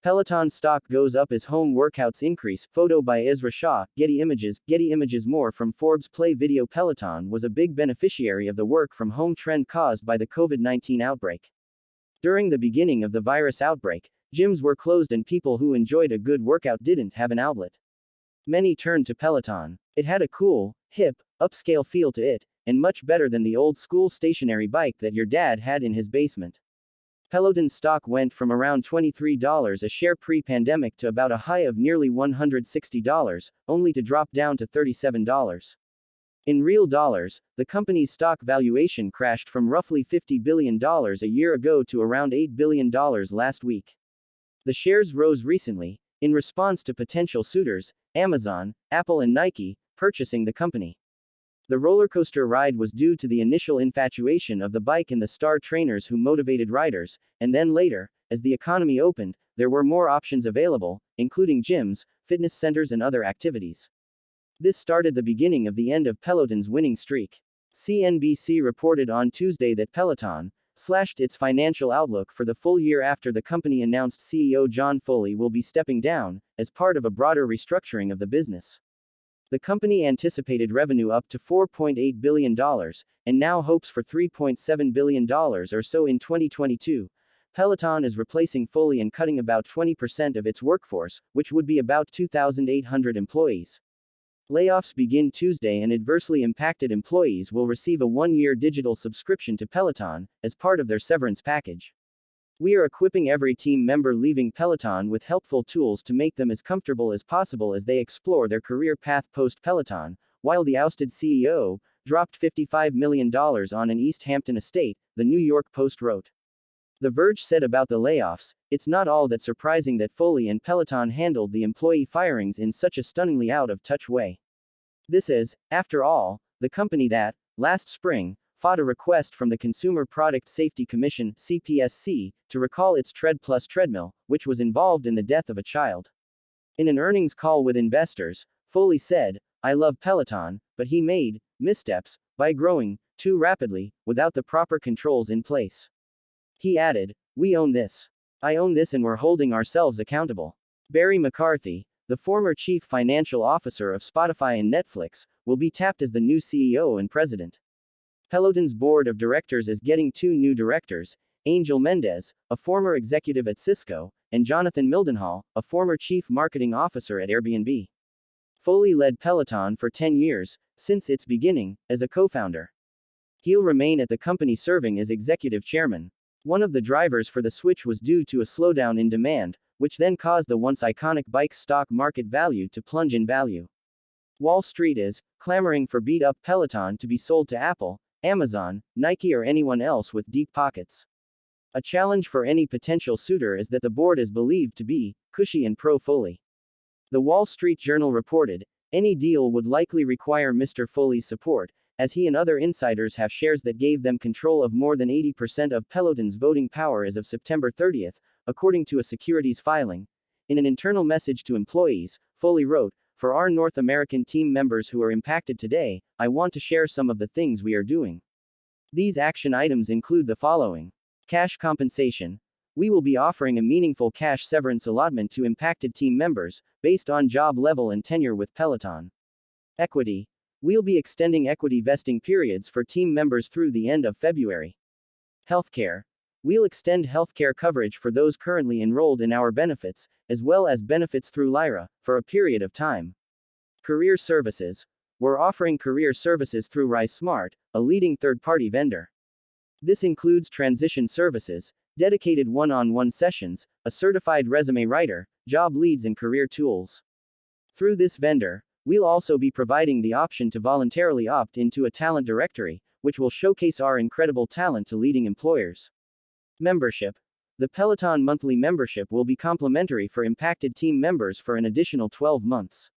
Peloton stock goes up as home workouts increase. Photo by Ezra Shah, Getty Images. Getty Images. More from Forbes. Play video. Peloton was a big beneficiary of the work from home trend caused by the COVID-19 outbreak. During the beginning of the virus outbreak, gyms were closed and people who enjoyed a good workout didn't have an outlet. Many turned to Peloton. It had a cool, hip, upscale feel to it, and much better than the old school stationary bike that your dad had in his basement. Peloton stock went from around $23 a share pre-pandemic to about a high of nearly $160, only to drop down to $37. In real dollars, the company's stock valuation crashed from roughly $50 billion a year ago to around $8 billion last week. The shares rose recently, in response to potential suitors, Amazon, Apple and Nike, purchasing the company. The rollercoaster ride was due to the initial infatuation of the bike and the star trainers who motivated riders, and then later, as the economy opened, there were more options available, including gyms, fitness centers and other activities. This started the beginning of the end of Peloton's winning streak. CNBC reported on Tuesday that Peloton slashed its financial outlook for the full year after the company announced CEO John Foley will be stepping down, as part of a broader restructuring of the business. The company anticipated revenue up to $4.8 billion, and now hopes for $3.7 billion or so in 2022. Peloton is replacing Foley and cutting about 20% of its workforce, which would be about 2,800 employees. Layoffs begin Tuesday and adversely impacted employees will receive a one-year digital subscription to Peloton, as part of their severance package. We are equipping every team member leaving Peloton with helpful tools to make them as comfortable as possible as they explore their career path post-Peloton, while the ousted CEO dropped $55 million on an East Hampton estate, the New York Post wrote. The Verge said about the layoffs, "It's not all that surprising that Foley and Peloton handled the employee firings in such a stunningly out-of-touch way. This is, after all, the company that, last spring, fought a request from the Consumer Product Safety Commission, CPSC, to recall its Tread+ treadmill, which was involved in the death of a child." In an earnings call with investors, Foley said, "I love Peloton, but he made missteps by growing too rapidly, without the proper controls in place." He added, "We own this. I own this and we're holding ourselves accountable." Barry McCarthy, the former chief financial officer of Spotify and Netflix, will be tapped as the new CEO and president. Peloton's board of directors is getting two new directors, Angel Mendez, a former executive at Cisco, and Jonathan Mildenhall, a former chief marketing officer at Airbnb. Foley led Peloton for 10 years, since its beginning, as a co-founder. He'll remain at the company serving as executive chairman. One of the drivers for the switch was due to a slowdown in demand, which then caused the once iconic bike's stock market value to plunge in value. Wall Street is clamoring for beat-up Peloton to be sold to Apple, Amazon, Nike or anyone else with deep pockets. A challenge for any potential suitor is that the board is believed to be cushy and pro-Foley. The Wall Street Journal reported, any deal would likely require Mr. Foley's support, as he and other insiders have shares that gave them control of more than 80% of Peloton's voting power as of September 30, according to a securities filing. In an internal message to employees, Foley wrote, "For our North American team members who are impacted today, I want to share some of the things we are doing. These action items include the following. Cash compensation. We will be offering a meaningful cash severance allotment to impacted team members, based on job level and tenure with Peloton. Equity. We'll be extending equity vesting periods for team members through the end of February. Healthcare. We'll extend healthcare coverage for those currently enrolled in our benefits, as well as benefits through Lyra, for a period of time. Career services. We're offering career services through RiseSmart, a leading third-party vendor. This includes transition services, dedicated one-on-one sessions, a certified resume writer, job leads and career tools. Through this vendor, we'll also be providing the option to voluntarily opt into a talent directory, which will showcase our incredible talent to leading employers. Membership. The Peloton monthly membership will be complimentary for impacted team members for an additional 12 months.